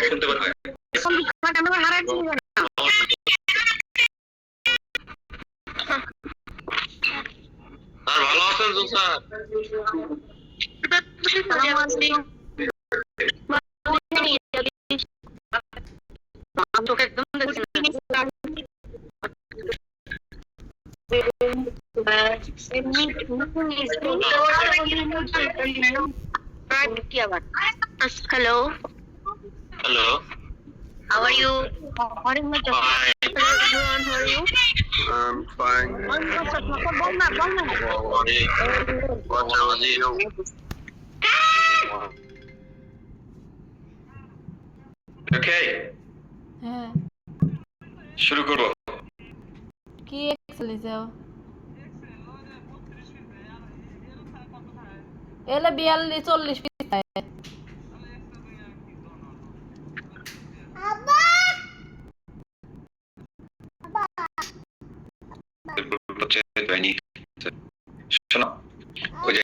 শুনতে পারবে? আর ভালো আছেন স্যার? তোকে একদম দেখছি না। Hello. Hello. How are you? What is my job? Hello everyone, how are you? I'm fine. What was you? Okay. হ্যাঁ শুরু করব। কি এক্সেল যাও এলে 42-40 পিস থাকে হচ্ছে দৈনিক শোনো ওই যে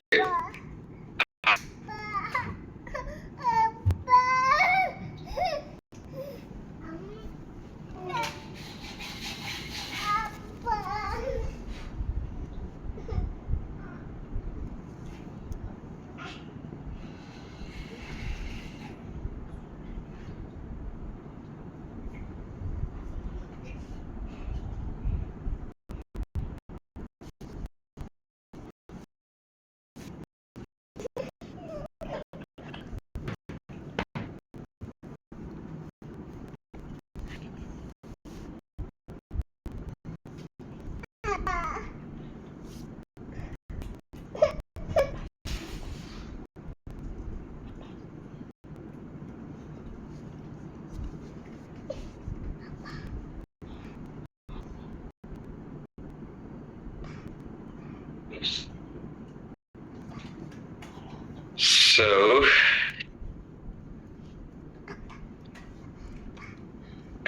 So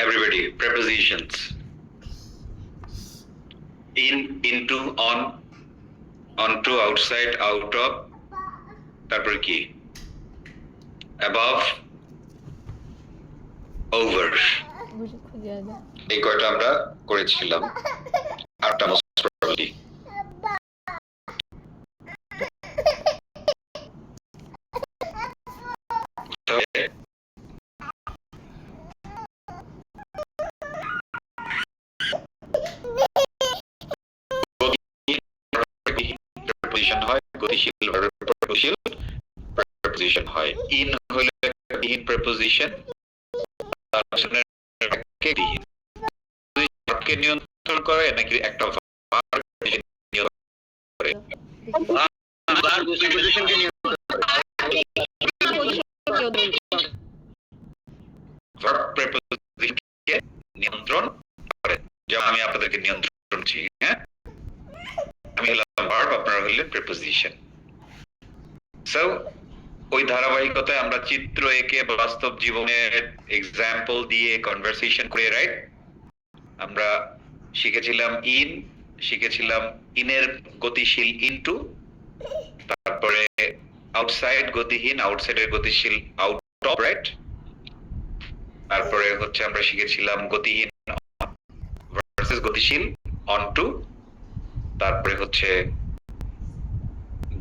everybody, prepositions. In, into, on, onto, outside, out of, তারপর কি? Above, over. এই কয়টা আমরা করেছিলাম। আটটা most probably. preposition হয় গতিশীল ভার্বের প্রপোজিশন preposition হয় in হলো একটা বিহীন preposition তার সামনে কে বিহীন দুই ভার্বকে নিয়ন্ত্রণ করে নাকি একটা ভার্ব নিয়ন্ত্রণ করে তার prepositionকে নিয়ন্ত্রণ করে ভার্ব prepositionকে নিয়ন্ত্রণ করে যেমন আমি আপনাদেরকে নিয়ন্ত্রণ করছি হ্যাঁ আমি হলাম ভার্ব আপনারা হলেন প্রিপোজিশন সো ওই ধারাবাহিকতায় আমরা চিত্র এঁকে বাস্তব জীবনের এক্সাম্পল দিয়ে কনভারসেশন করে রাইট আমরা শিখেছিলাম ইনের গতিশীল ইনটু তারপরে আউটসাইড গতিহীন আউটসাইডের গতিশীল আউট অফ রাইট তারপরে হচ্ছে আমরা শিখেছিলাম গতিহীন ভার্সেস গতিশীল অনটু তারপরে হচ্ছে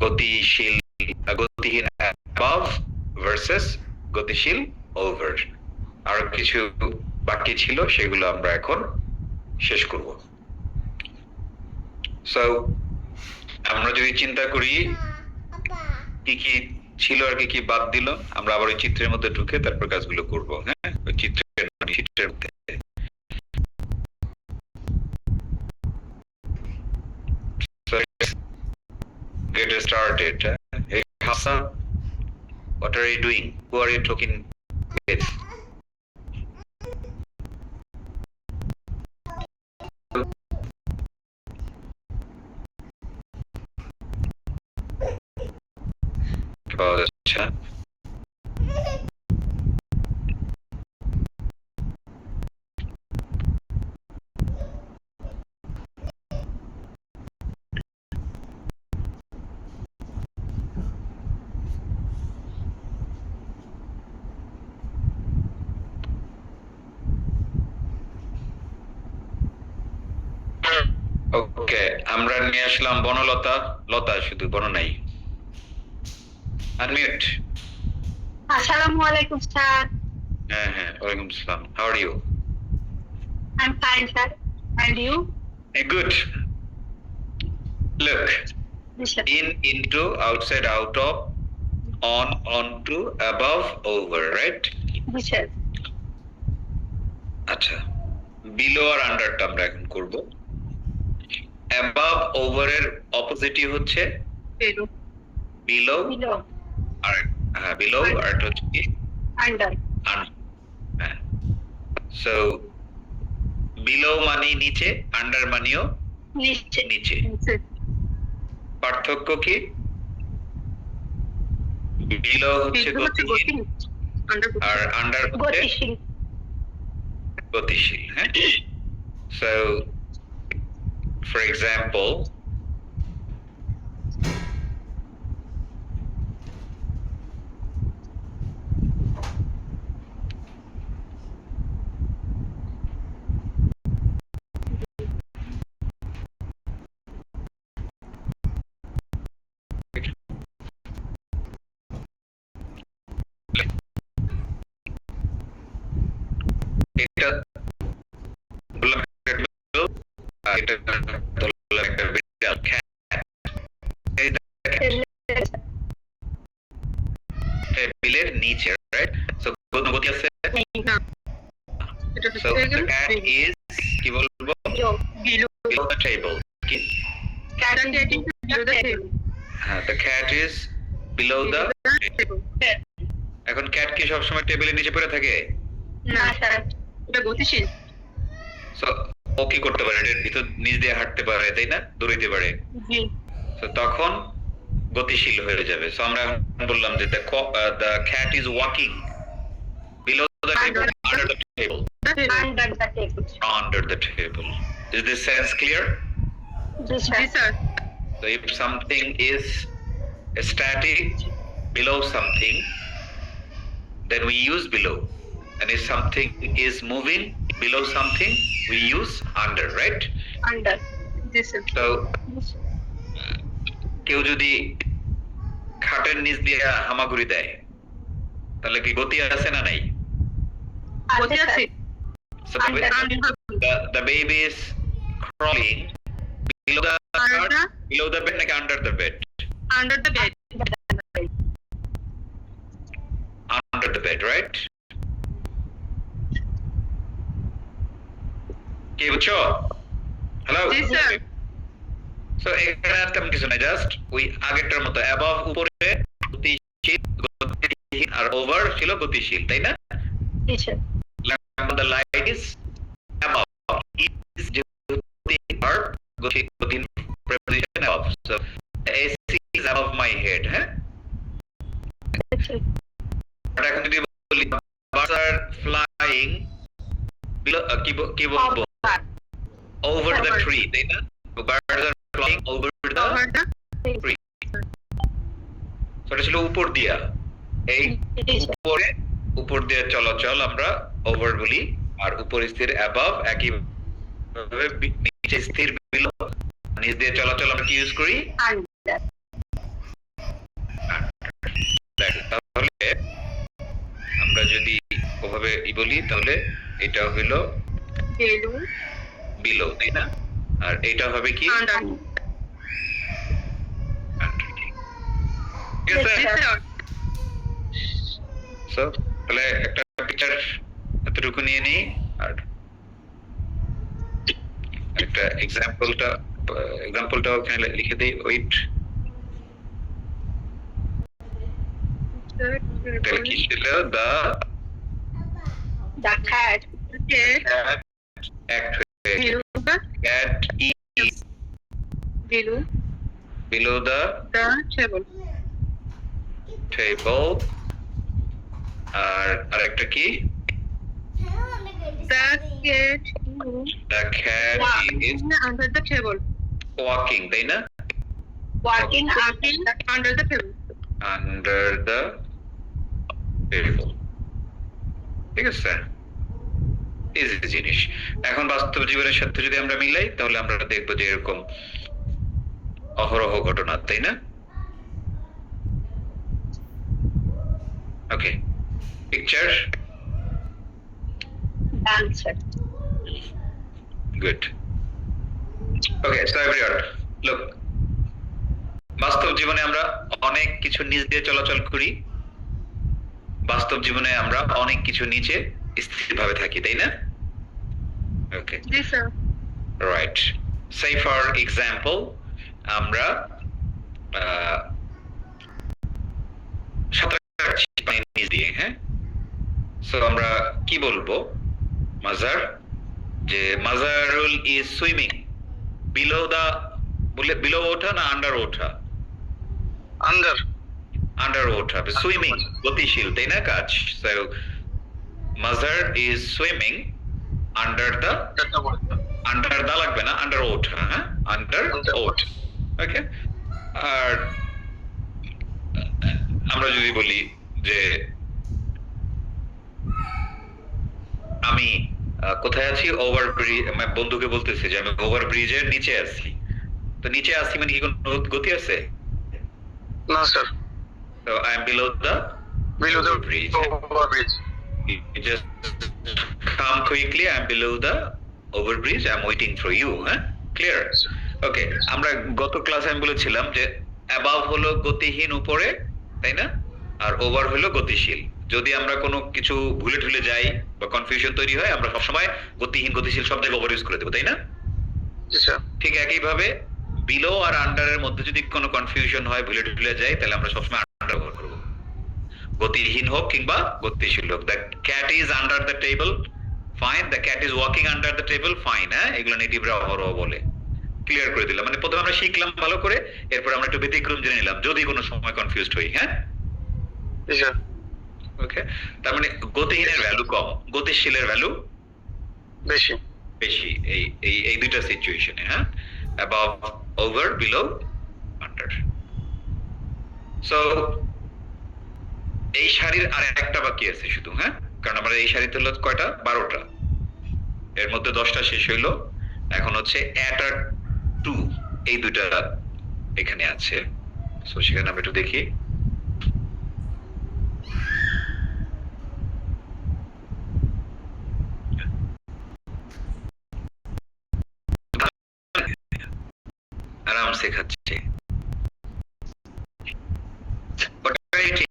গতিহীন above versus গতিশীল over আর কিছু বাকি ছিল সেগুলো আমরা এখন শেষ করব সো আমরা যদি চিন্তা করি কি কি ছিল আর কি বাদ দিল আমরা আবার ওই চিত্রের মধ্যে ঢুকে তারপর কাজগুলো করব হ্যাঁ ওই চিত্রের মধ্যে get started. Hey Hassan, what are you doing? Who are you talking with? About this chat. ওকে, আমরা নিয়ে আসলাম বনলতা। লতা শুধু, বন নাই। আনমিউট। Assalamu alaikum, sir. হ্যাঁ হ্যাঁ, ওয়ালাইকুম আসসালাম। How are you? I'm fine, sir. And you? Good. Look, Yes, sir. in, into, outside, out of, on, onto, above, over, right? Yes, sir. আচ্ছা, বিলো আর আন্ডারটা আমরা এখন করব। অ্যাবাভ ওভার এর অপোজিটই হচ্ছে Below. Below, Below. আর হ্যাঁ below, আর এটা হচ্ছে কি Under. হ্যাঁ। সো বিলো মানে নিচে, আন্ডার মানেও নিচে। নিচে। নিচে। পার্থক্য কি? বিলো হচ্ছে গতিহীন আর আন্ডার হচ্ছে গতিশীল। গতিশীল। হ্যাঁ, সো ফর এক্সাম্পল, এটা বললাম একটা বিলো, আর এটা বললাম একটা বিড়াল, cat। এই দেখেন, টেবিলের নিচে, রাইট? সো গতি আছে। So the cat is কি বলবো? Below the table. কি? হ্যাঁ, the cat is below the table. এখন cat কি সবসময় টেবিলের নিচে পড়ে থাকে? না, স্যার। এটা গতিশীল। সো ও কি করতে পারে? এর ভিতর নিচ দিয়ে হাঁটতে পারে, তাই না? দৌড়াইতে পারে। জি। সো তখন গতিশীল হয়ে যাবে। সো আমরা এখন বললাম যে the cat is walking below the table, under the table, Under the table. under the table. Is this sense clear? G, sir. So if something is static below something, then we use below. And if something is moving below something, we use under, right? Under. G, sir. So কেউ যদি খাটের নিচ দিয়ে হামাগুড়ি দেয়, তাহলে কি গতি আছে না নাই? গতি আছে। So Under. the baby is crawling below the cart, below the bed নাকি under the bed? Under the bed. Under the bed, right? কি বুঝছো? হ্যালো? জি, স্যার। সো এখানে আর তেমন কিছু না, জাস্ট ওই আগেরটার মতো অ্যাবাভ উপরে গতিশীল আর ওভার ছিল গতিশীল, তাই না? জি, sir. The light is above. Is the verb gothic preposition above. So the AC is above my head. হ্যাঁ? But এখন যদি বলি birds are flying below কি বলবো? Over the tree, তাই না? Birds are flying over the tree. So এটা ছিল উপর দিয়া। এই উপর দিয়ে চলাচল আমরা ওভার বলি, আর উপর স্থির অ্যাবাভ, একই ভাবে নিচে স্থির বিলো, নিচ দিয়ে চলাচল আমরা কি ইউজ করি? Under. তাহলে আমরা যদি ওভাবে বলি তাহলে এটা হলো Below. বিলো, তাই না? আর এটা হবে কি? Under. ঠিক আছে? জি, স্যার। সো তাহলে একটা পিকচার এতটুকু নিয়ে নিই, আর একটা এক্সাম্পলটা ওখানে লিখে দিই। ওয়েট, তাহলে কি ছিল? The cat. cat act হয়ে গেল। Cat is below the table. আর আরেকটা কি? The cat is Under the table. walking, তাই না? Walking under the table. Under the table. ঠিক আছে? ইজি জিনিস। এখন বাস্তব জীবনের সাথে যদি আমরা মিলাই তাহলে আমরা দেখবো যে এরকম অহরহ ঘটনা, তাই না? ওকে, পিকচার Done, sir. গুড। ওকে, সো এভরিওয়ান লুক, বাস্তব জীবনে আমরা অনেক কিছু নিচ দিয়ে চলাচল করি, বাস্তব জীবনে আমরা অনেক কিছু নিচে স্থিরভাবে থাকি, তাই না? ওকে, জি sir. Right. Say for example আমরা সাঁতার কাটছি পানির নিচ দিয়ে, হ্যাঁ? সো আমরা কি বলবো? মাজার, যে Mazharul is swimming below the, বলে বিলো ওঠা না আন্ডার ওঠা? আন্ডার ওঠা, সুইমিং গতিশীল, তাই না কাজ? So Mazhar is swimming under the, under the লাগবে না, আন্ডার ওঠা, হ্যাঁ, আন্ডার ওঠ। ওকে, আর আমরা যদি বলি যে আমি কোথায় আছি, ওভার ব্রিজ, আমার বন্ধুকে বলতেছি যে আমি ওভার ব্রিজের নিচে আছি, তো নিচে আছি মানে কি কোনো গতি আছে? No, sir. তো I am below the bridge. Overbridge. You just come quickly, I'm below the overbridge, I'm waiting for you, হ্যাঁ? Clear? ওকে, আমরা গত ক্লাসে আমি বলেছিলাম যে অ্যাবাভ হলো গতিহীন উপরে, তাই না? আর ওভার হলো গতিশীল। যদি আমরা কোনো কিছু ভুলে ঠুলে যাই বা কনফিউশন তৈরি হয়, আমরা সবসময় গতিহীন গতিশীল সব জায়গায় ওভার ইউজ করে দেবো, তাই না? Yes, sir. ঠিক একইভাবে বিলো আর আন্ডারের মধ্যে যদি কোনো কনফিউশন হয়, ভুলে ঠুলে যাই, তাহলে আমরা সবসময় আন্ডার ব্যবহার করবো, গতিহীন হোক কিংবা গতিশীল হোক। The cat is under the table, fine. The cat is walking under the table, fine. হ্যাঁ, এগুলো নেটিভরা অহরহ বলে। ক্লিয়ার করে দিলাম, মানে প্রথমে আমরা শিখলাম ভালো করে, এরপর আমরা একটু ব্যতিক্রম জেনে নিলাম যদি কোনো সময় কনফিউজড হই, হ্যাঁ? Yes, sir. ওকে, তার মানে গতিহীনের ভ্যালু কম, গতিশীলের ভ্যালু বেশি। বেশি, এই এই এই দুইটা সিচুয়েশনে, হ্যাঁ? Above, over, below, under. So এই শাড়ির আর একটা বাকি আছে শুধু, হ্যাঁ? কারণ আমরা এই শাড়িতে হলো কয়টা? 12টা, এর মধ্যে 10টা শেষ হইলো, এখন হচ্ছে অ্যাট আর টু, এই দুইটা এখানে আছে। সো সেখানে আমরা একটু দেখি। আরাম সে খাচ্ছে, ওটাই ঠিক।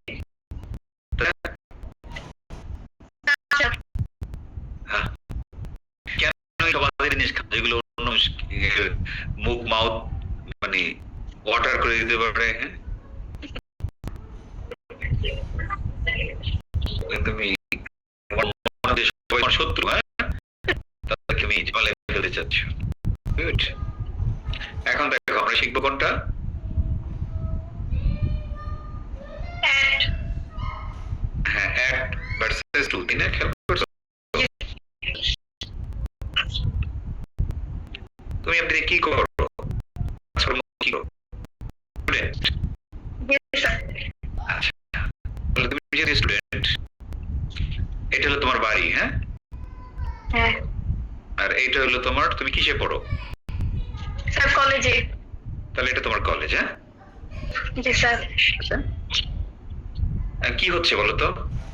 হ্যাঁ, কেন এটা বাজে জিনিস খাচ্ছে যেগুলো অন্য মুখ মাউথ মানে ওয়াটার করে দিতে পারে, হ্যাঁ? তুমি শত্রু, হ্যাঁ, তাদেরকে তুমি জলে ফেলতে চাচ্ছ। গুড, এখন দেখো আমরা শিখবো কোনটা? হ্যাঁ, অ্যাট ভার্সেস টু, তাই না? খেয়াল করছো? তুমি আপনি কি করো? কি করো? স্টুডেন্ট। আচ্ছা, তাহলে তুমি যে স্টুডেন্ট, এটা হলো তোমার বাড়ি, হ্যাঁ? হ্যাঁ আর এইটা হলো তোমার, তুমি কিসে পড়ো? স্যার, কলেজে। তাহলে এটা তোমার কলেজ, হ্যাঁ? জি স্যার। কি হচ্ছে বলো তো?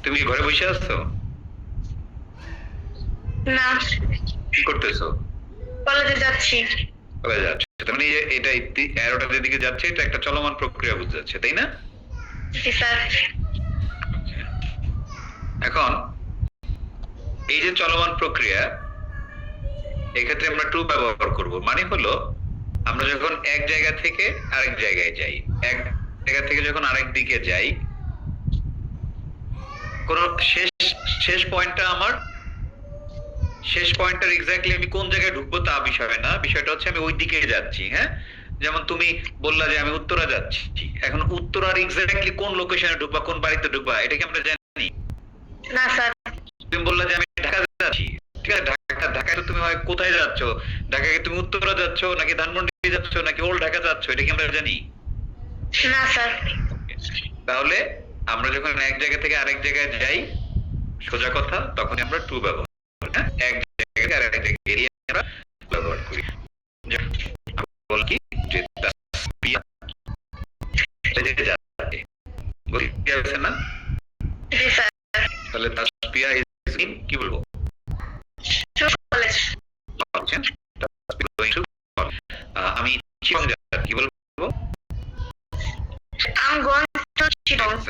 তুমি কি ঘরে বসে আছো? না, কি করতেছো? কলেজে যাচ্ছি। কলেজে যাচ্ছে, তার মানে এটা অ্যারোটা যেদিকে যাচ্ছে এটা একটা চলমান প্রক্রিয়া বুঝাচ্ছে, তাই না? জি স্যার। এখন এই যে চলমান প্রক্রিয়া, এক্ষেত্রে আমরা টু ব্যবহার করব। মানে হলো আমরা যখন এক জায়গা থেকে আরেক জায়গায় যাই, এক জায়গা থেকে যখন আরেক দিকে যাই, কোন শেষ পয়েন্টটা আমার, শেষ পয়েন্টটার এক্স্যাক্টলি আমি কোন জায়গায় ঢুকবো তা বিষয় না, বিষয়টা হচ্ছে আমি ওই দিকে যাচ্ছি, হ্যাঁ? যেমন তুমি বললা যে আমি উত্তরা যাচ্ছি, এখন উত্তরার এক্স্যাক্টলি কোন লোকেশনে ঢুকবা, কোন বাড়িতে ঢুকবা, এটা কি আমরা জানি? না স্যার। তুমি বললা যে আমি ঢাকা যাচ্ছি, ঠিক আছে, ঢাকায় তো তুমি হয় কোথায় যাচ্ছ? ঢাকায় তুমি উত্তরা যাচ্ছ নাকি ধানমন্ডি যাচ্ছ নাকি ওল্ড ঢাকা যাচ্ছ, এটা কি আমরা জানি? না স্যার। তাহলে আমরা যখন এক জায়গা থেকে আরেক জায়গায় যাই, সোজা কথা, তখন আমরা টু ব্যবহার হ্যাঁ এক জায়গা আর এক জায়গায় এরিয়া আমরা ব্যবহার করি। বল কি যে তাসপিয়া লেগে যাচ্ছে, বুঝতে পারছেন না? জি স্যার। তাহলে তাসপিয়া ইজ ইন কি বলবো? To college. বলছেন তাসপিয়া গোইং টু কলেজ। আমি চিটং যাচ্ছি, কি বলবো? I'm going to Chittagong.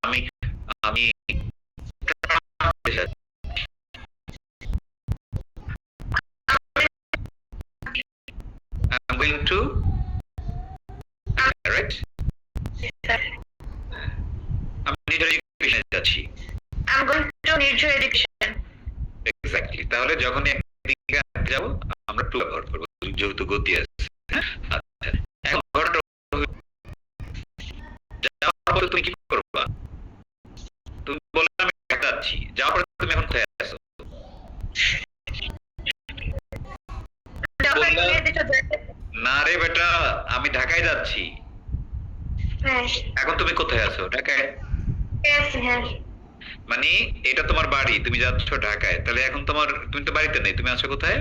আমি আমি I'm going to right Sir. আমি নিডার এডুকেশন যাচ্ছি I'm going to Nirju Education. Exactly. তাহলে যখন একদিকে যাব আমরা টু ব্যবহার করব যেহেতু গতি আছে। হ্যাঁ আচ্ছা এখন ঘটনা যাওয়ার পরে তুমি কি করবা? তুমি বললে আমি ঢাকা যাচ্ছি, যাওয়ার পরে তুমি এখন কোথায় আছো? না রে বেটা, আমি ঢাকায় যাচ্ছি। হ্যাঁ। এখন তুমি কোথায় আছো? ঢাকায়। Yes, হ্যাঁ। মানে এটা তোমার বাড়ি, তুমি যাচ্ছ ঢাকায়, তাহলে এখন তুমি তো বাড়িতে নেই, তুমি আছো কোথায়?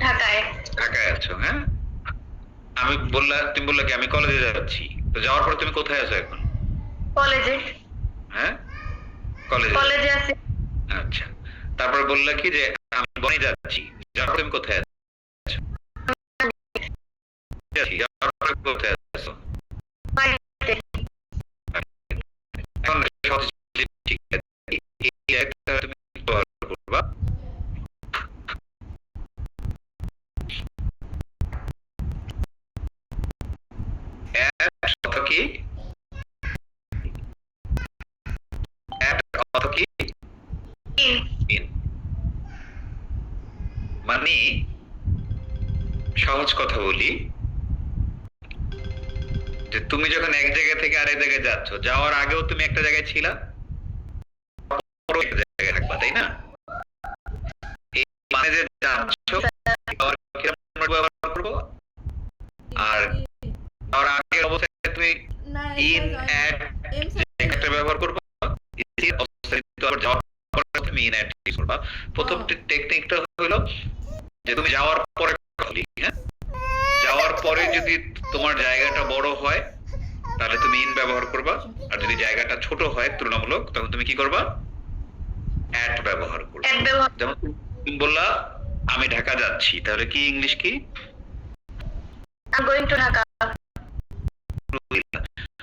ঢাকায়। ঢাকায় আছো। হ্যাঁ তুমি বললা কি আমি কলেজে যাচ্ছি, তো যাওয়ার পর তুমি কোথায় আছো এখন? কলেজে। হ্যাঁ কলেজে। কলেজে আছি। আচ্ছা তারপর বললা কি যে আমি বনে যাচ্ছি, যাওয়ার পর তুমি কোথায় আছো? যাওয়ার পর কোথায় আছো? বাড়িতে। এখন ঠিক আছে, এই একটা তুমি ব্যবহার করবা। অর্থ কি? অর্থ কি? In. মানে সহজ কথা বলি যে তুমি যখন এক জায়গা থেকে আরেক জায়গায় যাচ্ছ, যাওয়ার আগেও তুমি একটা জায়গায় ছিলা, পরেও একটা জায়গায় থাকবা, তাই না? এই মানে যে যাচ্ছ কিরকম ব্যবহার করবো, আর যাওয়ার আগের অবস্থায় তুমি ইন অ্যাট একটা ব্যবহার করবা, আবার যাওয়ার পরে তুমি ইন অ্যাট করবা। প্রথম টেকনিকটা হলো যে তুমি যাওয়ার পরে বলি, হ্যাঁ যাওয়ার পরে যদি তোমার জায়গাটা বড় হয় তাহলে তুমি ইন ব্যবহার করবা, আর যদি জায়গাটা ছোট হয় তুলনামূলক তখন তুমি কি করবা? অ্যাট ব্যবহার করবা। At ব্যবহার। যেমন তুমি বললা আমি ঢাকা যাচ্ছি, তাহলে কি ইংলিশ কি? I'm going to Dhaka.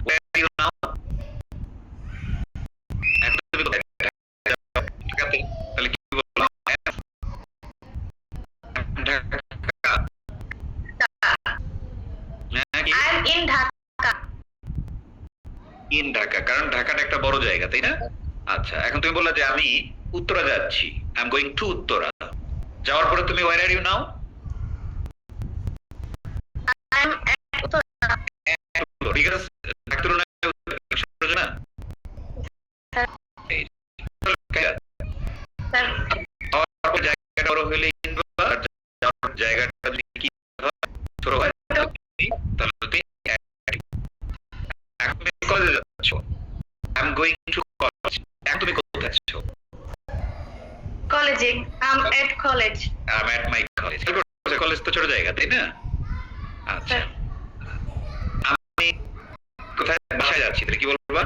Where are you now? এখন তুমি কোথায়? ঢাকাতে। তাহলে কি বললাম? ঢাকা। হ্যাঁ, কি? I'm in Dhaka. In Dhaka, কারণ ঢাকাটা একটা বড় জায়গা, তাই না? আচ্ছা এখন তুমি বললা যে আমি উত্তরা যাচ্ছি, I am going to Uttara. যাওয়ার পরে তুমি where are you now? I'm at Uttara. Because ঢাকার তুলনায় সহজ না? Sir. এই, Sir. যাওয়ার পরে জায়গাটা বড় হলে ইন ব্যবহার, আর যাওয়ার পর জায়গাটা যদি কি হয় ছোট হয় তাহলে তুমি এখন তুমি কলেজে যাচ্ছ, I am going to college. এখন তুমি কোথায় আছো? College. I'm at college. I am at my college. College তো ছোট জায়গা, তাই না? আচ্ছা Sir. আমি কোথায় বাসায় যাচ্ছি, তাহলে কি বলবা?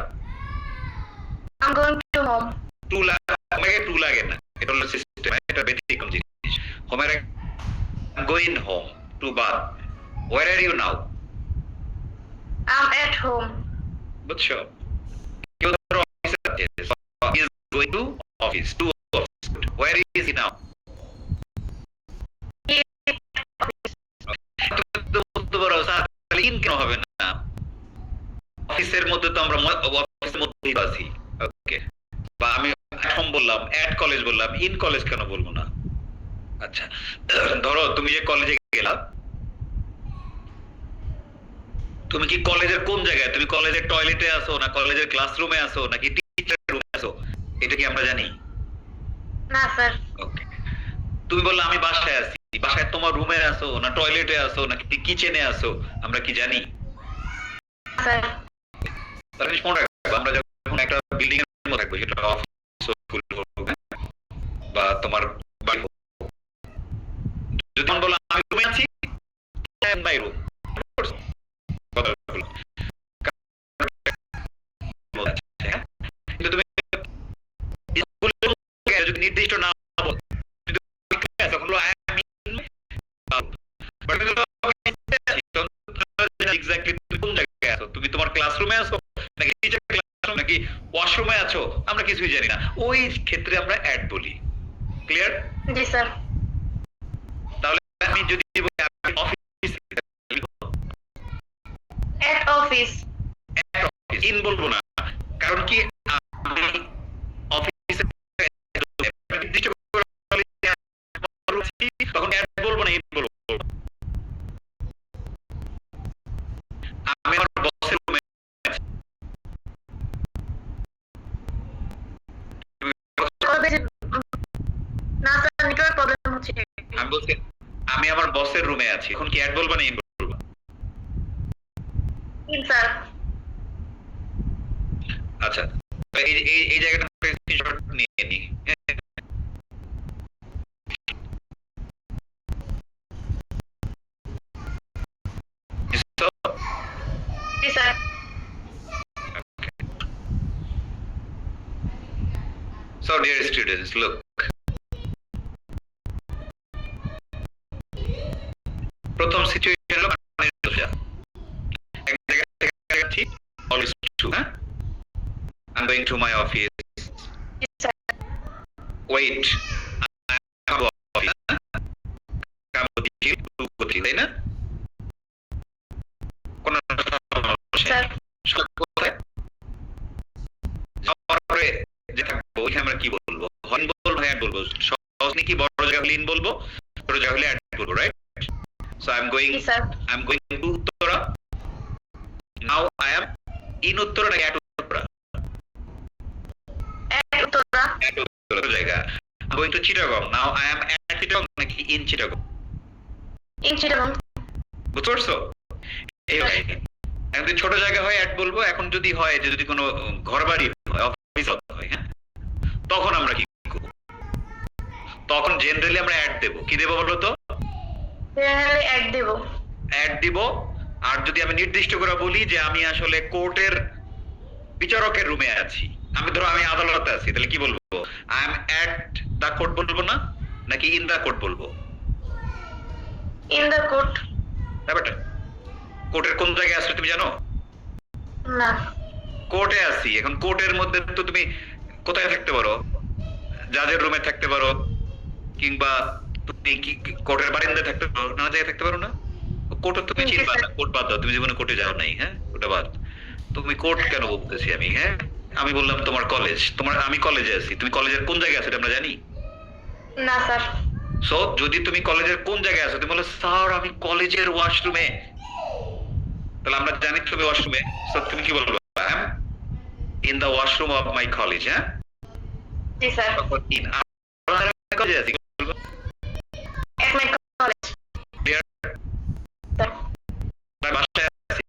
I'm going to home. Two লাগে না, এটা হলো সিস্টেম, এটা ব্যতিক্রম জিনিস। হোমের গোইং হোম টু বাদ। Where are you now? I'm at home. বুঝছো? কেউ ধরো অফিসে যাচ্ছে, is going to office, to office. Where is he now? He বলতে পারো স্যার তাহলে ইন কেন হবে না? অফিসের মধ্যে তো আমরা অফিসের মধ্যেই আছি, ওকে। বা আমি এট হোম বললাম, এট কলেজ বললাম, ইন কলেজ কেন বলবো না? আচ্ছা ধরো তুমি যে কলেজে গেলা, তুমি কি কলেজের কোন জায়গায়? তুমি কলেজের টয়লেটে আছো, না কলেজের ক্লাসরুমে আছো, নাকি টিচার রুমে আছো? এটা কি আমরা জানি? না স্যার। ওকে। তুমি বললা আমি বাসায় আছি, বাসায় তোমার রুমে আছো, না টয়লেটে আছো, নাকি কিচেনে আছো? আমরা কি জানি? স্যার। তাহলে মনে রাখবো আমরা যখন একটা বিল্ডিং এর মধ্যে থাকবো, সেটা অফিস স্কুল হোক, তোমার বাড়ি হোক। যদি তুমি বলো আমি রুমে আছি, মাই রুম, কিন্তু তুমি যদি নির্দিষ্ট না বলো, তখন বলো আই এম ইন, এক্স্যাক্টলি তুমি কোন জায়গায় আছো, তুমি তোমার ক্লাসরুমে আছো নাকি টিচার ক্লাসরুম নাকি ওয়াশরুমে আছো, আমরা কিছুই জানি না, ওই ক্ষেত্রে আমরা অ্যাট বলি। ক্লিয়ার? জি স্যার। তাহলে আমি যদি বলি আমি অফিস, এট অফিস। ইন বলবো না, কারণ কি আমি অফিসে নির্দিষ্ট করে বলি তখন অ্যাট বলবো না, ইন বলবো। আমি আমার বসের রুমে না স্যার, নেটওয়ার্ক প্রবলেম হচ্ছে। আমি বলছি আমি আমার বসের রুমে আছি, এখন কি অ্যাট বলবো না ইন বলবো? In sir. আচ্ছা, এই এই এই জায়গাটা স্ক্রিনশট নিয়ে নি। জি sir. So dear students, look. প্রথম সিচুয়েশন হলো এক জায়গা থেকে যাচ্ছি, always true, হ্যাঁ? I'm going to my office. G sir. Wait. I'm office. কাম করছি, করছি, তাই না? কোন স্যার। কোথায়? যাওয়ার পরে যে থাকবো ওইখানে আমরা কি বলবো? হন বলবো, হ্যাঁ বলবো। সহজ নাকি বড় জায়গা হলে ইন বলবো, ছোট জায়গা হলে অ্যাট বলবো, right? So I'm going G sir. to Uttara. Now I am in Uttara নাকি at Uttara? At Uttara. At Uttara জায়গা। I'm going to Chittagong. Now I am at Chittagong নাকি in Chittagong? ইন চিটাগং। বুঝতে পারছো? এই হয়। এখন যদি ছোট জায়গা হয় অ্যাট বলবো, এখন যদি হয় যে যদি কোনো ঘর বাড়ি হয়, অফিস হয়, হ্যাঁ, তখন আমরা কি করব? তখন জেনারেলি আমরা অ্যাট দেব। কি দেব বলো তো? জেনারেলি এট দেব। অ্যাড দিব। আর যদি আমি নির্দিষ্ট করে বলি যে আমি আসলে কোর্টের বিচারকের রুমে আছি, আমি ধরো আমি আদালতে আছি, তাহলে কি বলবো? I am at the court বলবো না নাকি ইন দা কোর্ট বলবো? In the court. ব্যাপারটা কোর্টের কোন জায়গায় আসলে তুমি জানো? না। কোর্টে আছি। এখন কোর্টের মধ্যে তো তুমি কোথায় থাকতে পারো? জাজের রুমে থাকতে পারো, কিংবা তুমি কি কোর্টের বারান্দায় থাকতে পারো, নানা জায়গায় থাকতে পারো না? কোর্টে তুমি চিনবা না, কোর্ট বাদ দাও, তুমি জীবনে কোর্টে যাও নাই, হ্যাঁ, ওটা বাদ। তুমি কোর্ট কেন বলতেছি আমি, হ্যাঁ? আমি বললাম তোমার কলেজ, আমি কলেজে আছি, তুমি কলেজের কোন জায়গায় আছো এটা আমরা জানি? না স্যার। সো যদি তুমি কলেজের কোন জায়গায় আছো, তুমি বলো স্যার আমি কলেজের ওয়াশরুমে, তাহলে আমরা জানি তুমি ওয়াশরুমে। সো তুমি কি বলবো? I M in the washroom of my college, হ্যাঁ? জি স্যার। ইন কলেজে আছি, এট মাই কলেজ। ক্লিয়ার? স্যার। বাসায় আছি,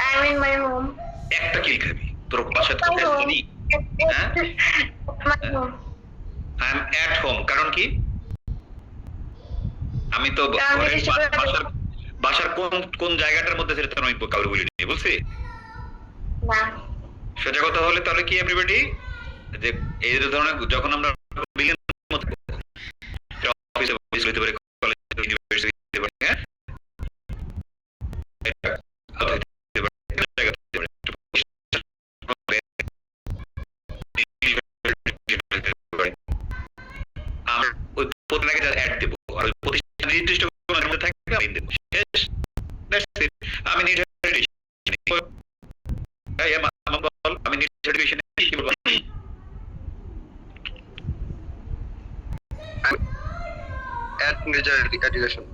I am in my home. একটা কিল খাবি, তোর বাসায় তো My home. নেই। হ্যাঁ? My home. I am at home, কারণ কি? আমি তো কারণ ঘরের নির্দিষ্ট করে বাসার কোন কোন জায়গাটার মধ্যে সেটা তো আমি কাউকে বলিনি, বলছি? না। সোজা কথা হলে তাহলে কি এভরিবডি, যে এই ধরনের যখন আমরা বিল্ডিং মধ্যে অফিসে অফিস হতে পারে, কলেজ ইউনিভার্সিটি হতে পারে, হ্যাঁ, আমরা ওই প্রতিটাকে অ্যাড দেবো, আর ওই প্রতিষ্ঠান নির্দিষ্ট কোনো মধ্যে থাকবে আমি দেবো, শেষ। আমি আমি নির্দিষ্ট কি বলবো? at major education.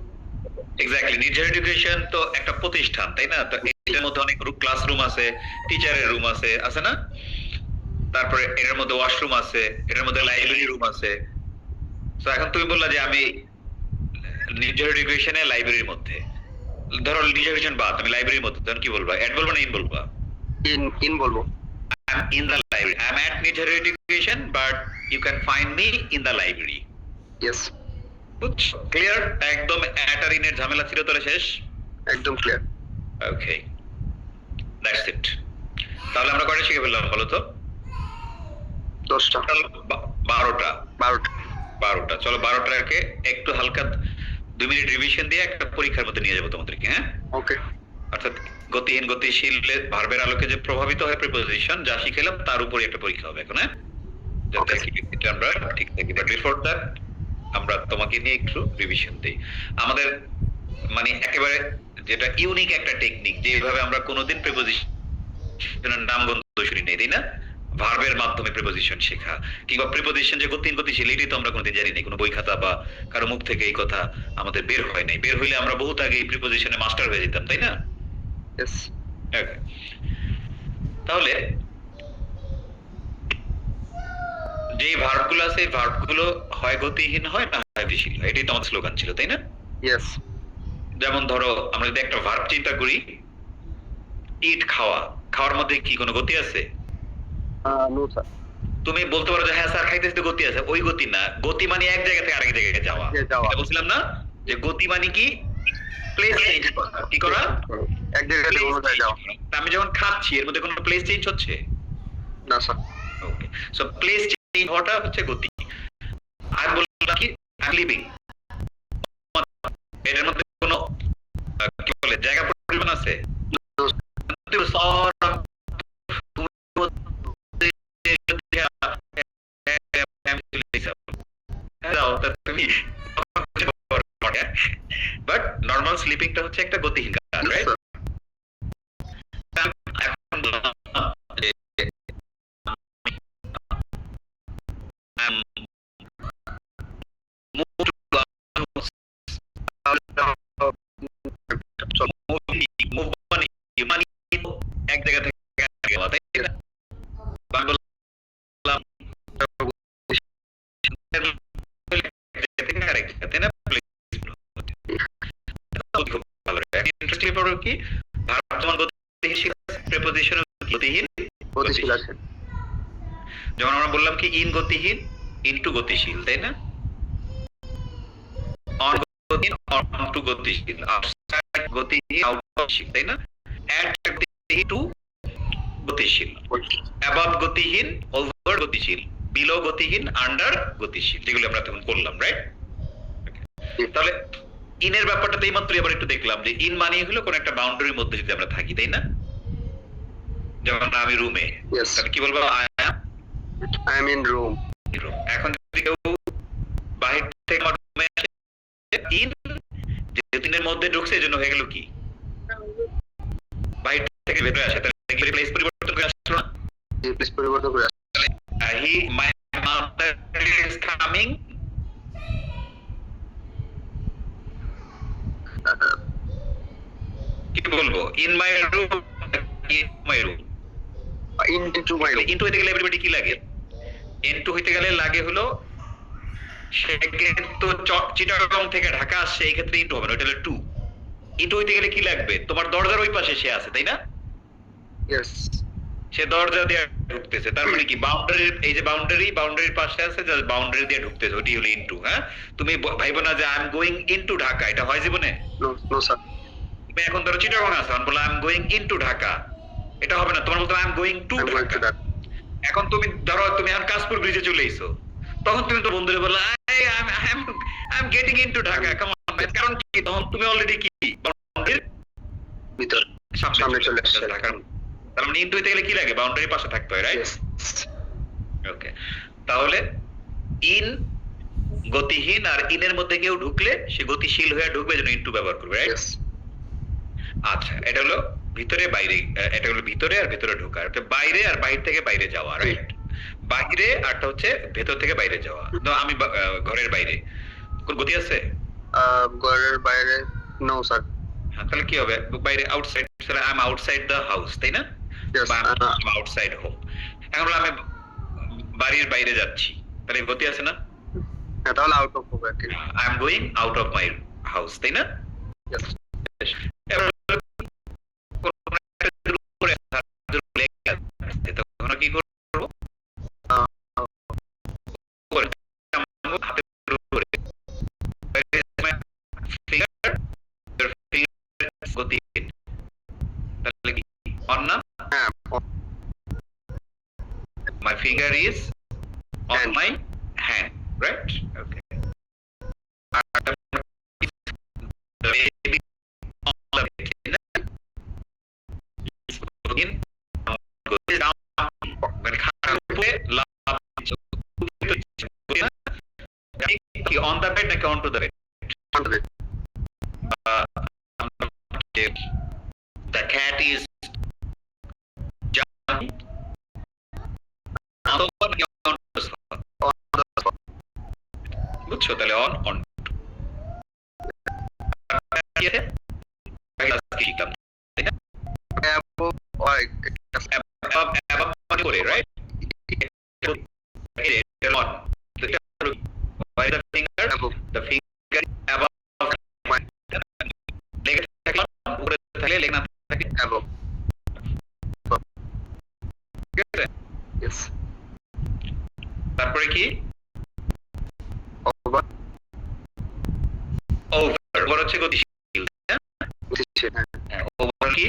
এক্স্যাক্টলি, নির্জার এডুকেশন তো একটা প্রতিষ্ঠান, তাই না? তো এটার মধ্যে অনেক ক্লাসরুম আছে, টিচারের রুম আছে, আছে না? তারপরে এটার মধ্যে ওয়াশরুম আছে, এটার মধ্যে লাইব্রেরি রুম আছে। তো এখন তুমি বললা যে আমি নির্জার এডুকেশনে লাইব্রেরির মধ্যে, ধরো নির্জার এডুকেশন বাদ, আমি লাইব্রেরির মধ্যে, তখন কি বলবা? অ্যাট বলবো না ইন বলবা? In বলবো। I'm in the library. I'm at Nijar Education, but you can find me in the library. Yes, বুঝছো? ক্লিয়ার? একদম অ্যাটারিনের ঝামেলা চিরতরে শেষ। একদম ক্লিয়ার। Okay, that's it. তাহলে আমরা কয়টা শিখে ফেললাম বলো তো? 10টা, 12টা। 12টা। চলো 12টাকে একটু হালকা 2 মিনিট রিভিশন দিয়ে একটা পরীক্ষার মধ্যে নিয়ে যাবো তোমাদেরকে, হ্যাঁ? ওকে। অর্থাৎ গতিহীন গতিশীলের ভার্বের আলোকে যে প্রভাবিত হয় প্রিপোজিশন, যা শিখেলাম তার উপরে একটা পরীক্ষা হবে এখন, হ্যাঁ? যাতে এটা আমরা ঠিক থাকি। বাট বিফোর দ্যাট আমরা তোমাকে নিয়ে একটু রিভিশন দেই। আমাদের মানে একেবারে যেটা ইউনিক একটা টেকনিক, যেভাবে আমরা কোনোদিন প্রিপোজিশনের নাম গন্ধ শুনি নেই, তাই না? ভার্বের মাধ্যমে প্রিপোজিশন শেখা কিংবা প্রিপোজিশন যে গতিহীন গতিশীল, এটাই তো আমরা কোনোদিন জানি না। কোনো বই খাতা বা কারো মুখ থেকে এই কথা আমাদের বের হয় নাই। বের হইলে আমরা বহুত আগে এই প্রিপোজিশনে মাস্টার হয়ে যেতাম, তাই না? ইয়েস। Okay. তাহলে যে ভার্বগুলো আছে, এই ভার্বগুলো হয় গতিহীন হয় না হয় গতিশীল হয়। এটাই তো আমাদের স্লোগান ছিল, তাই না? ইয়েস। যেমন ধরো আমরা যদি একটা ভার্ব চিন্তা করি, ইট, খাওয়া, খাওয়ার মধ্যে কি কোনো গতি আছে? No sir. তুমি বলতে পারো যে হ্যাঁ স্যার খাইতেছি তো গতি আছে। ওই গতি না, গতি মানে এক জায়গা থেকে আরেক জায়গায় যাওয়া। এটা বলছিলাম না যে গতি মানে কি? প্লেস চেঞ্জ করা। কি করা? এক জায়গা থেকে অন্য জায়গায় যাওয়া। আমি যখন খাচ্ছি এর মধ্যে কোনো প্লেস চেঞ্জ হচ্ছে না স্যার। ওকে, সো প্লেস চেঞ্জ হওয়াটা হচ্ছে গতি। আর বললাম কি লিভিং, এর মধ্যে কোনো কি বলে জায়গা পরিবর্তন আছে? বাট নর্মাল স্লিপিংটা হচ্ছে একটা গতিহীন কাজ, রাইট? এখন যে এক জায়গা থেকে গেলা, তাই না? বাংলা তাই না? ইন্টারেস্টিং ব্যাপার কি, ভার্ব যেমন গতিশীল প্রিপোজিশন গতিহীন গতিশীল আছে। যেমন আমরা বললাম কি ইন গতিহীন, ইনটু গতিশীল, তাই না? অন গতিহীন, অন টু গতিশীল, আউটসাইড গতিহীন, আউট গতিশীল, তাই না? অ্যাট গতিহীন টু গতিশীল, অ্যাবাভ গতিহীন, ওভার গতিশীল, বিলো গতিহীন, আন্ডার গতিশীল, যেগুলো আমরা তখন করলাম, রাইট? তাহলে ইনের ব্যাপারটা তো এইমাত্র আবার একটু দেখলাম যে ইন মানে হলো কোন একটা বাউন্ডারির মধ্যে যদি আমরা থাকি, তাই না? যেমন আমি রুমে, তাহলে কি বলবো? I M in room. এখন যদি কেউ বাহির থেকে আমার রুমে আসে, ইন যে দিনের মধ্যে ঢুকছে এজন্য হয়ে গেল কি বাহির থেকে ভেতরে আসে, তাহলে প্লেস পরিবর্তন করে আসলো না? প্লিজ পরিবর্তন করে হি মাই মাদার ইজ কামিং, কি বলবো? In my room, in my room. Into my room. Into হইতে গেলে এভরিবডি কি লাগে? ইনটু হইতে গেলে লাগে হলো সে কিন্তু চিটাগং থেকে ঢাকা আসছে, এই ক্ষেত্রে ইনটু হবে না, ওইটা হলো টু। ইনটু হইতে গেলে কি লাগবে? তোমার দরজার ওই পাশে সে আছে, তাই না? ইয়েস। সে দরজা দিয়ে ঢুকতেছে, তার মানে কি বাউন্ডারির, এই যে বাউন্ডারির পাশে আছে, যে বাউন্ডারি দিয়ে ঢুকতেছে, ওটি হলো ইনটু। হ্যাঁ, তুমি ভাইবো না যে I am going into Dhaka, এটা হয় জীবনে? No sir. তুমি এখন ধরো চিটাগং আছো, আমি বললাম I am going into Dhaka, এটা হবে না। তোমার বলতে I am going to Dhaka. এখন তুমি ধরো তুমি এখন কাশপুর ব্রিজে চলে এসো, তখন তুমি তো বন্ধুরে বললা I am getting into Dhaka, come on. কারণ কি? তখন তুমি অলরেডি কি বাউন্ডারির ভিতর সামনে চলে আসছো ঢাকার। তার মানে ইনটু হইতে গেলে কি লাগে? বাউন্ডারির পাশে থাকতে হয়, রাইট? ওকে, তাহলে ইন গতিহীন, আর ইনের মধ্যে কেউ ঢুকলে সে গতিশীল হয়ে ঢুকবে, যেন ইনটু ব্যবহার করবে, রাইট? আচ্ছা, এটা হলো ভিতরে বাইরে, এটা হলো ভিতরে আর ভিতরে ঢোকা, এটা বাইরে আর বাইরে থেকে বাইরে যাওয়া, রাইট? বাইরে আরটা হচ্ছে ভেতর থেকে বাইরে যাওয়া। তো আমি ঘরের বাইরে, কোন গতি আছে? ঘরের বাইরে নো স্যার। তাহলে কি হবে? বাইরে আউটসাইড, তাহলে I am outside the house, তাই না? Outside home. এখন আমি বাড়ির বাইরে যাচ্ছি, তাহলে গতি আছে না? তাহলে আউট অফ হবে। I am going out of my house, তাই না? তখন কি করবো? গতিহীন। তাহলে কি অন না? হ্যাঁ My finger is on Hand. my hand, right? Okay. The baby on the bed. In goes down. When খাটের উপরে লাফ কি on the bed নাকি onto the bed? The cat is jumping on the wall নাকি on the spot? বুঝছো? তাহলে on on কি আছে? ক্লাস কি শিখলাম? Above মানে করে, right? On. Why the finger? The finger above. লেগে থাকলে উপরে থাকলে লেগে না থাকলে ঠিক আছে? তারপরে কি? over হচ্ছে গতিশীল, হ্যাঁ? over কি?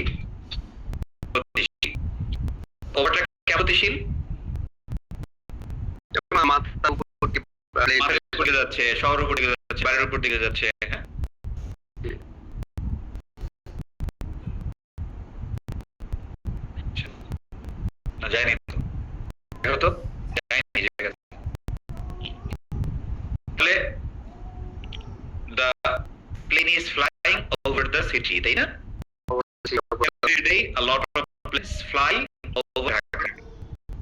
গতিশীল। overটা কেমন গতিশীল? মাথার উপর মাথার উপর দিকে যাচ্ছে, শহরের উপর দিকে যাচ্ছে, বাড়ির উপর দিকে যাচ্ছে, হ্যাঁ? না যায়নি তো, দেখো তো যায়নি জায়গা। তাহলে the plane is flying over the city, তাই না? Every day a lot of planes fly over Dhaka,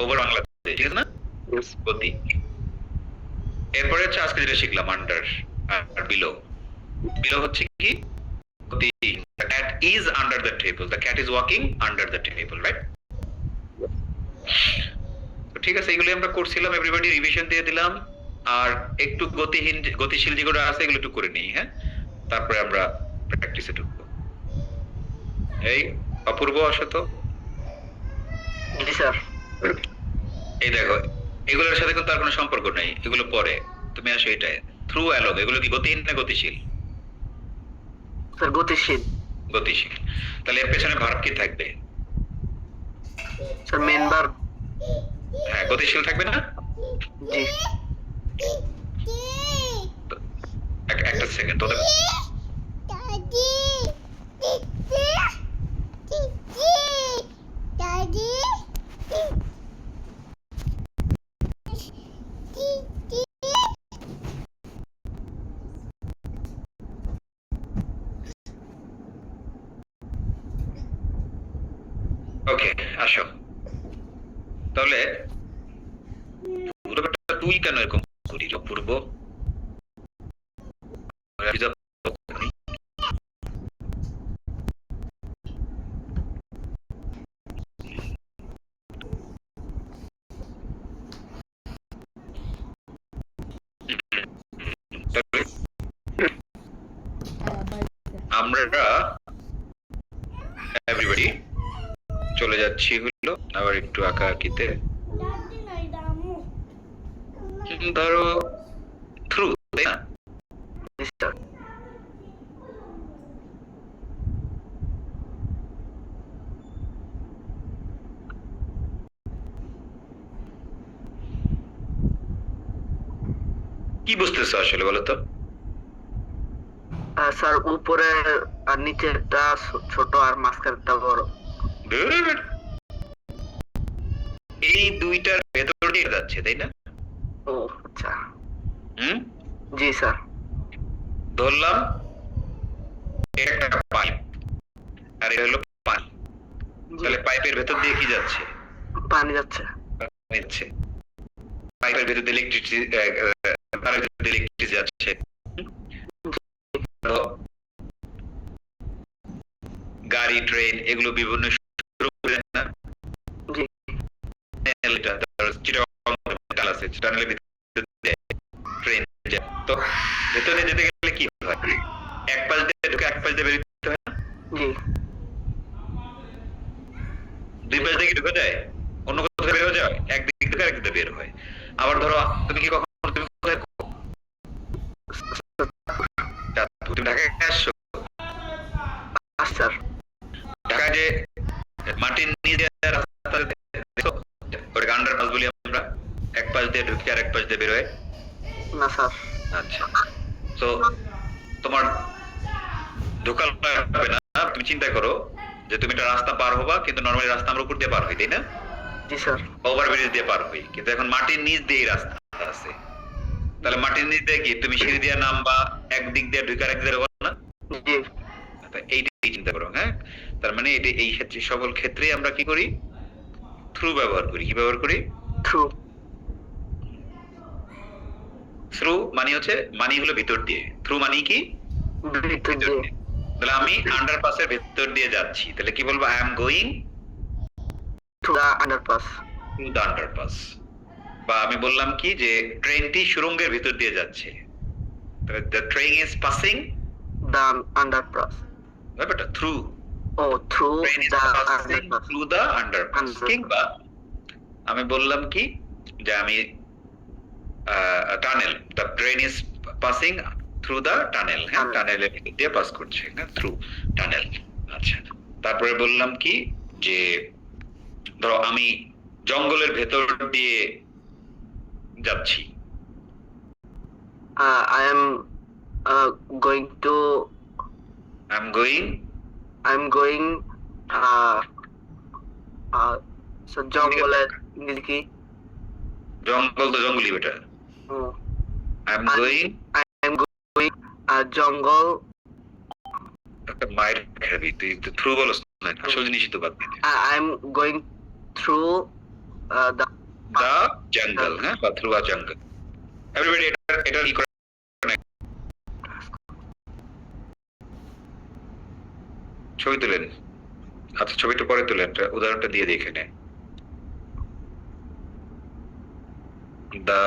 over Bangladesh, ঠিক আছে না? গতি। এরপরে হচ্ছে আজকে যেটা শিখলাম আন্ডার আর বিলো। বিলো হচ্ছে কি? গতি। The cat is under the table. The cat is walking under the table, right? তো ঠিক আছে, এগুলো আমরা করছিলাম, এভরিবডি রিভিশন দিয়ে দিলাম। আর একটু গতিশীল যেগুলো আছে এগুলো একটু করে নিই, হ্যাঁ? তারপরে আমরা প্র্যাকটিসে ঢুকবো। এই অপূর্ব আসো তো। জি স্যার। এই দেখো, এগুলোর সাথে কিন্তু আর কোনো সম্পর্ক নেই, এগুলো পরে। তুমি আসো এটাই থ্রু অ্যালগ। এগুলো কি গতিহীন না গতিশীল? স্যার গতিশীল। গতিশীল। তাহলে এর পেছনে ভার্ব কি থাকবে? Sir main verb. হ্যাঁ, গতিশীল থাকবে না? জি। একটা সেকেন্ড তোদের ওকে আসো। তাহলে পুরো ব্যাপারটা তুই কেন এরকম করি অপূর্ব? আমরা এভরিবডি চলে যাচ্ছি হলো আবার একটু আঁকা আঁকিতে। ধরো থ্রু, তাই না? কি বুঝতেছো আসলে বলো তো? স্যার উপরে আর নিচে একটা ছোট আর মাঝখানে একটা বড়। এই দুইটার ভেতর দিয়ে যাচ্ছে, তাই না? ও আচ্ছা। হুম, জি স্যার। ধরলাম এটা একটা পাইপ আর এটা হলো পানি। তাহলে পাইপের ভেতর দিয়ে কি যাচ্ছে? পানি যাচ্ছে। পাইপের ভেতর দিয়ে ইলেকট্রিসিটি, তারের ভেতর দিয়ে ইলেকট্রিসিটি যাচ্ছে। গাড়ি, ট্রেন এগুলো বিভিন্ন না? ট্রেন যায়, তো ভেতরে যেতে গেলে কি হয়? এক পাশ দিয়ে ঢুকে এক পাশ দিয়ে বেরোতে হয় না? দুই পাশ দিয়ে কি ঢুকে যায়? অন্য কোথাও বের হয়ে যায়? একদিক থেকে আরেক দিকে বের হয়। আবার ধরো তুমি কি কখনো তুমি কোথায় তুমি ঢাকায় আসছো? স্যার। ঢাকায় যে মাটির নিচে রাস্তা দেখো, ওটাকে আন্ডারপাস বলি আমরা, এক পাশ দিয়ে ঢুকে আর এক পাশ দিয়ে বেরোয়। না স্যার। আচ্ছা, তো তোমার ঢোকার লাগবে না, তুমি চিন্তা করো যে তুমি একটা রাস্তা পার হবা, কিন্তু নরমালি রাস্তা আমরা উপর দিয়ে পার হই, তাই না? জি স্যার। ওভারব্রিজ দিয়ে পার হই, কিন্তু এখন মাটির নিচ দিয়ে এই রাস্তা আছে। তাহলে মাটির নিচ দিয়ে কি তুমি সিঁড়ি দিয়ে নামবা, একদিক দিয়ে ঢুকে আরেক দিকে যাবো না? জি। এইটাই চিন্তা করো। হ্যাঁ, তার মানে এটা এই ক্ষেত্রে সকল ক্ষেত্রে আমরা কি করি? থ্রু ব্যবহার করি। কি ব্যবহার করি? থ্রু। থ্রু মানে হচ্ছে, মানে হলো ভিতর দিয়ে, থ্রু মানে কি? ভিতর দিয়ে। তাহলে আমি আন্ডারপাসের ভিতর দিয়ে যাচ্ছি, তাহলে কি বলবো? I am going through the underpass. Through the underpass. বা আমি বললাম কি যে ট্রেনটি সুড়ঙ্গের ভিতর দিয়ে যাচ্ছে, তাহলে the train is passing the underpass. ব্যাপারটা থ্রু, ও through train is the passing underpass. Through the underpass. কিংবা আমি বললাম কি যে আমি tunnel, the train is passing through the tunnel. হ্যাঁ, টানেলের ভিতর দিয়ে পাস করছে, হ্যাঁ, থ্রু টানেল। আচ্ছা, তারপরে বললাম কি যে ধরো আমি জঙ্গলের ভেতর দিয়ে যাচ্ছি, I am going to. I'm going I'm going. So জঙ্গলের ইংরেজি কি? জঙ্গল তো জঙ্গলই বেটা। I'm going I'm going জঙ্গল. একটা মায়ের খাবি তুই, তো থ্রু বলস না, আসল জিনিসই তো বাদ দিতে। I'm going through the জঙ্গল, হ্যাঁ, বা থ্রু আ জঙ্গল। এভরিবডি এটা কি করে? ছবি তুলেন। আচ্ছা, ছবিটা পরে তুলেন, উদাহরণটা দিয়ে দিই এখানে। The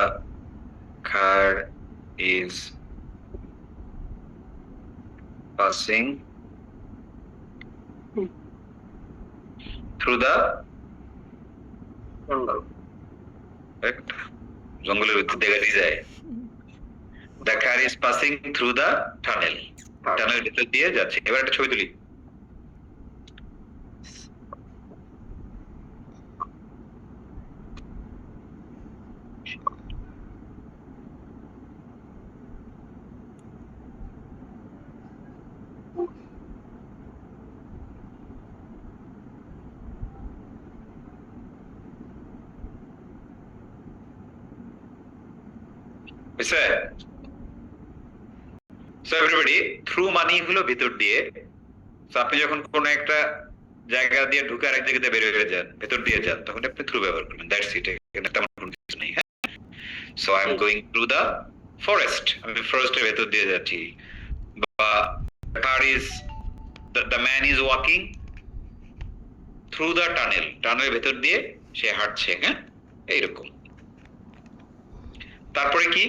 car is passing through the জঙ্গল। জঙ্গলের ভিতর দেখা যায়। The car is passing through the tunnel, টানেলের ভিতর দিয়ে যাচ্ছে। এবার একটা ছবি তুলি। So everybody, through মানে হলো ভিতর দিয়ে। So আপনি যখন কোন একটা জায়গা দিয়ে ঢুকে আরেক জায়গাতে বের হয়ে যান, ভেতর দিয়ে যান, তখন আপনি থ্রু ব্যবহার করবেন। দ্যাটস ইট, এখানে তেমন কোনো কিছু নেই। হ্যাঁ, so I am going through the forest, আমি ফরেস্টের ভেতর দিয়ে যাচ্ছি। বা car is, the man is walking through the tunnel, টানেলের ভেতর দিয়ে সে হাঁটছে। হ্যাঁ, এইরকম। তারপরে কি?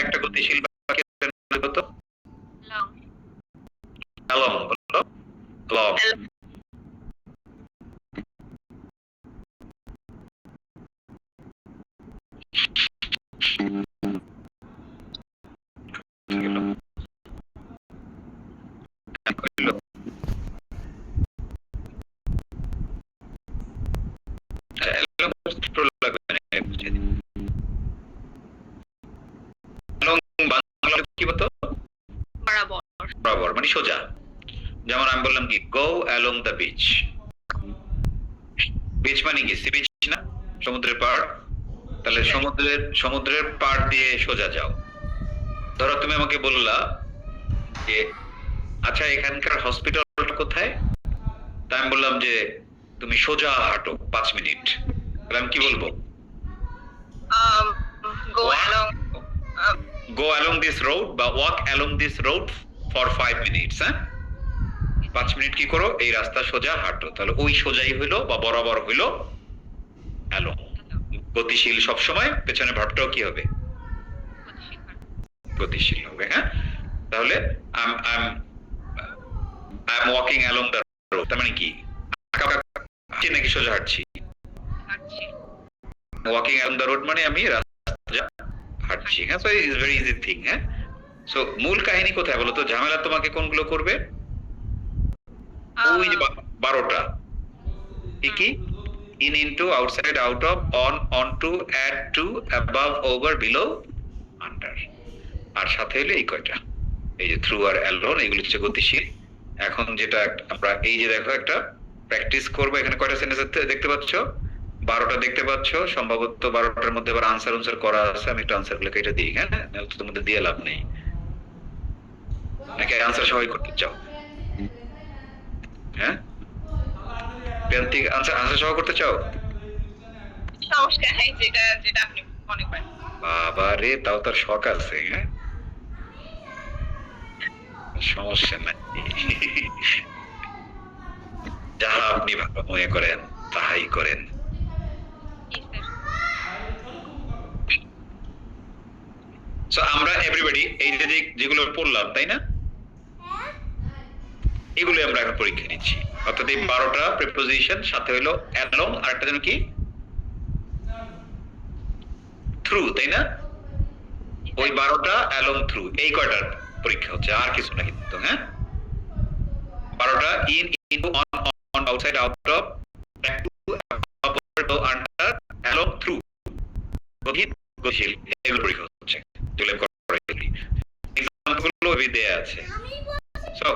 একটা গতিশীল বাক্যের হতো along, বলো along। বরাবর মানে সোজা। যেমন আমি বললাম কি গো অ্যালং দ্য বিচ। বিচ মানে কি? সি বিচ না, সমুদ্রের পাড়। তাহলে সমুদ্রের পাড় দিয়ে সোজা যাও। ধরো তুমি আমাকে বললা যে আচ্ছা এখানকার হসপিটালটা কোথায়, তা আমি বললাম যে তুমি সোজা হাঁটো 5 মিনিট। তাহলে আমি কি বলবো? go along this road বা walk along this road for 5 minutes। হ্যাঁ, 5 মিনিট কি করো, এই রাস্তা সোজা হাঁটো। তাহলে ওই সোজাই হইলো বা বরাবর হইলো অ্যালং। গতিশীল সবসময় পেছনে ভার্বটাও কি হবে? গতিশীল হবে। হ্যাঁ, তাহলে I am walking along the road, তার মানে কি হাঁটছি নাকি সোজা হাঁটছি? ওয়াকিং অ্যালং দ্য রোড মানে আমি রাস্তা হাঁটছি। হ্যাঁ, so is very easy thing. হ্যাঁ, সো মূল কাহিনী কোথায় বলো তো? ঝামেলা তোমাকে কোনগুলো করবে? ওই যে 12টা কি in, into, outside, out of, on, onto, add to, above, over, below, under. আর সাথে হলো এই কয়টা, এই যে থ্রু আর অ্যালোন, এগুলো হচ্ছে গতিশীল। এখন যেটা আমরা এই যে দেখো একটা প্র্যাকটিস করবো, এখানে কয়টা সেন্টেন্স দেখতে পাচ্ছ? 12টা দেখতে পাচ্ছ। সম্ভবত 12টার মধ্যে আবার আনসার করা আছে। আমি একটু আনসার গুলো কেটে দিই। হ্যাঁ, নাহলে তো তোমাদের দিয়ে লাভ নেই। নাকি আনসার সবাই করতে চাও? হ্যাঁ, প্রিয়ান্তিক আনসার সহ করতে চাও? সমস্যা নাই, যেটা যেটা আপনি মনে করেন। বাবা রে, তাও তার শখ আছে। হ্যাঁ, সমস্যা নাই, যাহা আপনি ভালো মনে করেন তাহাই করেন। সো আমরা এভরিবডি এই যে যেগুলো পড়লাম, তাই না, এগুলো আমরা এখন পরীক্ষা নিচ্ছি। অর্থাৎ এই 12টা প্রিপোজিশন, সাথে হলো অ্যালং, আর একটা যেন কি থ্রু, তাই না? ওই 12টা অ্যালং, থ্রু, এই কয়টার পরীক্ষা হচ্ছে, আর কিছু না কিন্তু। হ্যাঁ, 12টা in, into, on, on, outside, out of, back to, above, under, along, through, গতিশীল, এগুলো পরীক্ষা হচ্ছে। যেগুলো করে এক্সাম্পলগুলো ওই দেয়া আছে। সো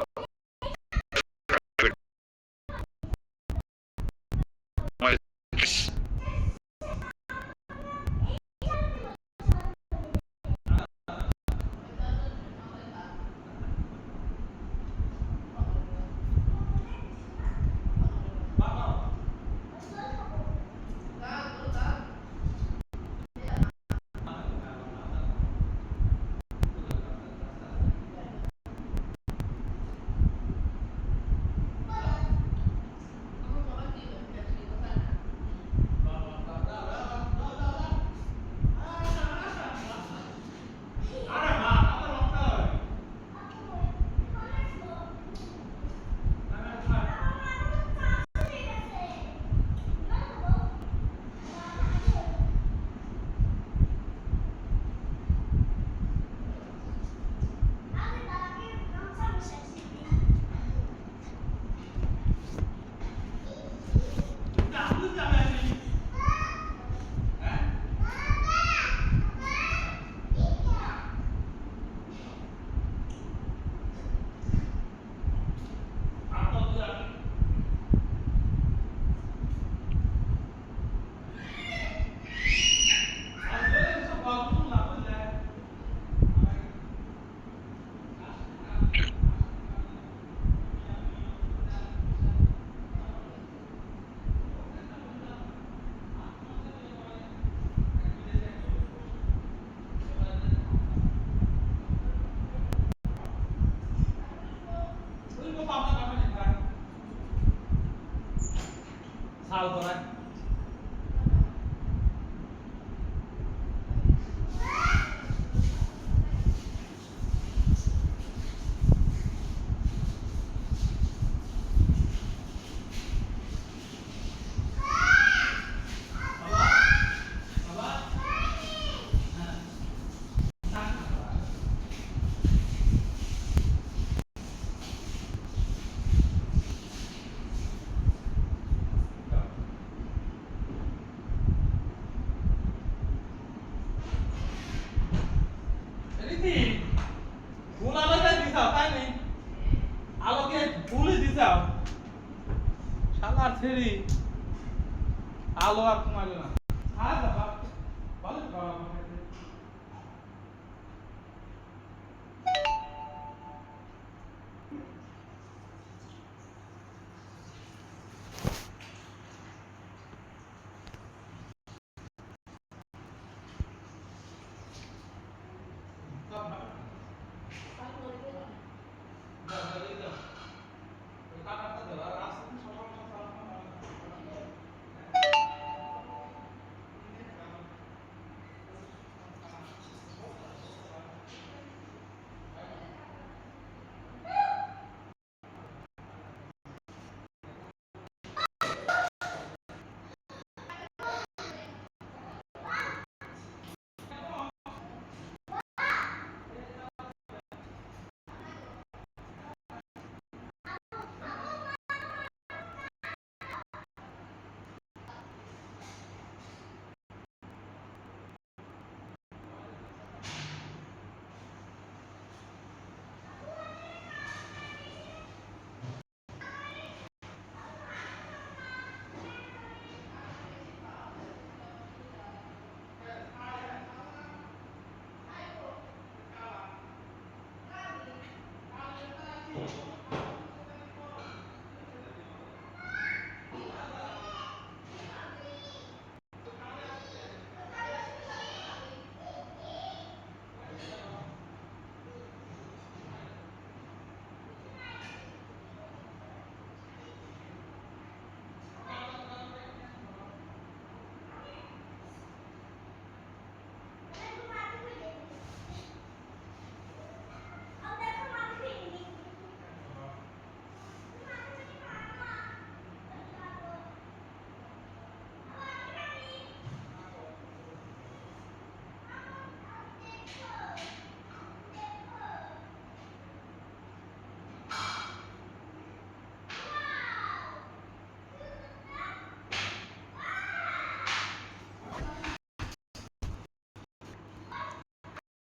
আলো আর কমাইলো না।